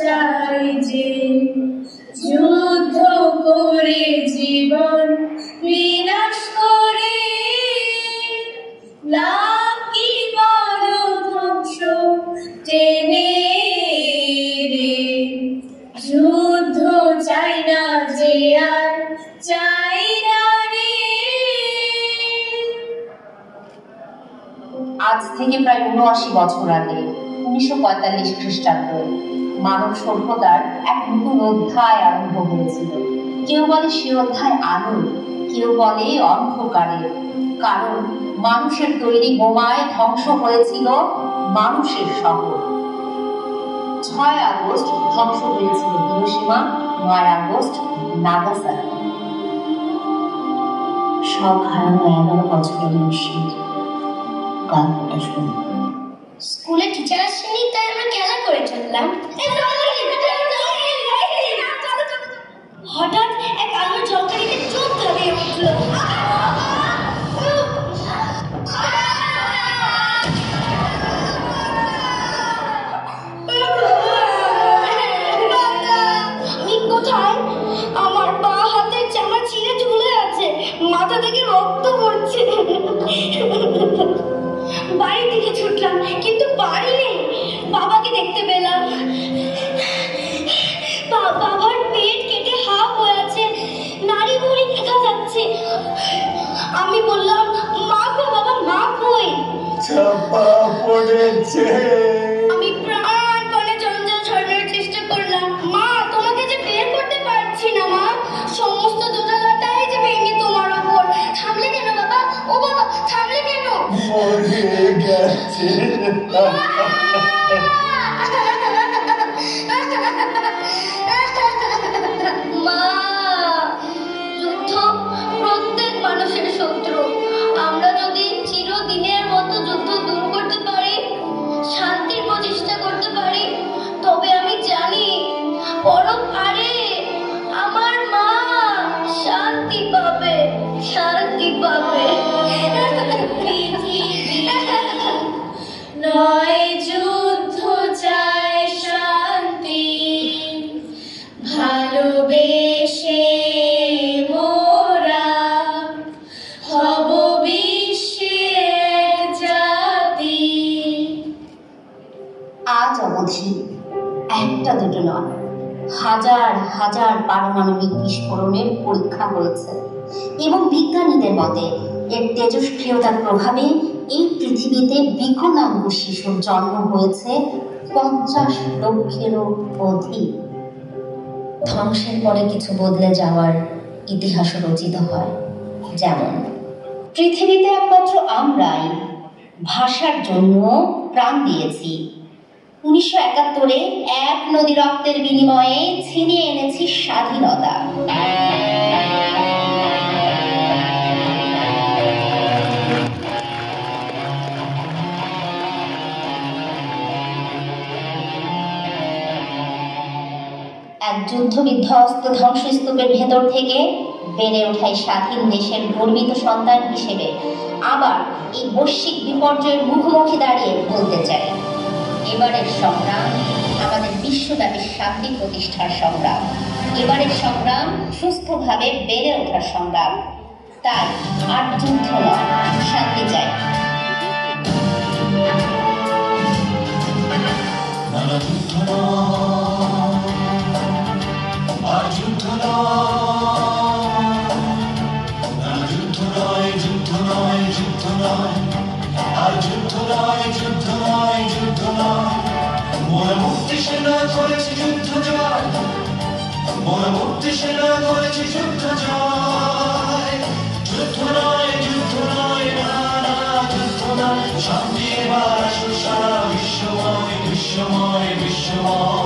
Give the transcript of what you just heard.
চাই যে যুদ্ধ করে জীবন বিনাশ করে লাভ কি বড় ধ্বংস টেনে রে যুদ্ধ চাই না যে আর চাই না রে। আজ থেকে প্রায় ৭৯ বছর আগে ১৯৪৫ খ্রিস্টাব্দে মানব সভ্যতার এক নতুন অধ্যায় আরম্ভ হয়েছিল। কেউ বলে সে অধ্যায় আলোর, কেউ বলে অন্ধকারের, কারণ মানুষের তৈরি বোমায় ধ্বংস হয়েছিল মানুষের শহর। ৬ আগস্ট ধ্বংস হয়েছিল হিরোশিমা, ৯ আগস্ট নাগাসাকি। সব হারানো ১১ বছরের নিশ্চিত গল্পটা শুনি। স্কুলে টিচার আসেনি তাই আমরা খেলা করে চললাম। হঠাৎ এক আলোর ঝলকানিতে চোখ ধাঁধিয়ে উঠল। আমি কোথায়? আমার পা হাতের জামা ছিঁড়ে ঝুলে আছে, মাথা থেকে রক্ত পড়ছে। বাড়ি থেকে ছুটলাম কিন্তু বাড়ি নেই। বাবাকে দেখতে পেলাম, বাবার পেট কেটে হাফ হয়ে আছে, নাড়ি ভুঁড়ি দেখা যাচ্ছে। আমি বললাম, মা গো বাবা, মা কই? চাপা পড়েছে। আমি প্রাণপণে জঞ্জাল ছড়ানোর চেষ্টা করলাম। মা, তোমাকে যে বের করতে পারছি না মা, সমস্ত জোড়ালাটাই যে ভেঙে তোমার ওপর। থামলে কেন বাবা? ও বাবা, থামলে কেন? মরে গেছে। মা, যুদ্ধ প্রত্যেক মানুষের শত্রু। আমরা যদি চিরদিনের মতো যুদ্ধ দূর করতে পারি, শান্তির প্রচেষ্টা করতে পারি, তবে আমি জানি পরপারে আমার মা শান্তি পাবে, শান্তি পাবে। নয় যুদ্ধ চায় শান্তি, ভালোবেসে মোরা হব বিশ্বের জাতি। আজ অবধি একটা দুটো নয়, হাজার হাজার পারমাণবিক বিস্ফোরণের পরীক্ষা হয়েছে এবং বিজ্ঞানীদের মতে এর তেজস্ক্রিয়তার প্রভাবে এই পৃথিবীতে বিকলাঙ্গ শিশুর জন্ম হয়েছে ৫০ লক্ষেরও অধিক। ধ্বংসের পরে কিছু বদলে যাওয়ার ইতিহাস রচিত হয়, যেমন পৃথিবীতে একমাত্র আমরাই ভাষার জন্য প্রাণ দিয়েছি। ১৯৭১-এ এক নদী রক্তের বিনিময়ে ছিনিয়ে এনেছি স্বাধীনতা। এক যুদ্ধবিধ্বস্ত ধ্বংসস্তূপের ভেতর থেকে বেড়ে ওঠাই স্বাধীন দেশের গর্বিত সন্তান হিসেবে আবার এই বৈশ্বিক বিপর্যয়ের মুখোমুখি দাঁড়িয়ে বলতে চাই, এবারের সংগ্রাম আমাদের বিশ্বব্যাপী শান্তি প্রতিষ্ঠার সংগ্রাম। এবারের সংগ্রাম সুস্থভাবে বেড়ে ওঠার সংগ্রাম। তাই আর যুদ্ধ নয়, শান্তি চাই। মোরা মুক্তি সেনা করেছি যুদ্ধ জয়, মোরা মুক্তি সেনা করেছি যুদ্ধ জয়। যুদ্ধ নয়, যুদ্ধ নয়, না না যুদ্ধ নয়, শান্তি এবার আসুক সারা বিশ্বময়, বিশ্বময়, বিশ্বময়।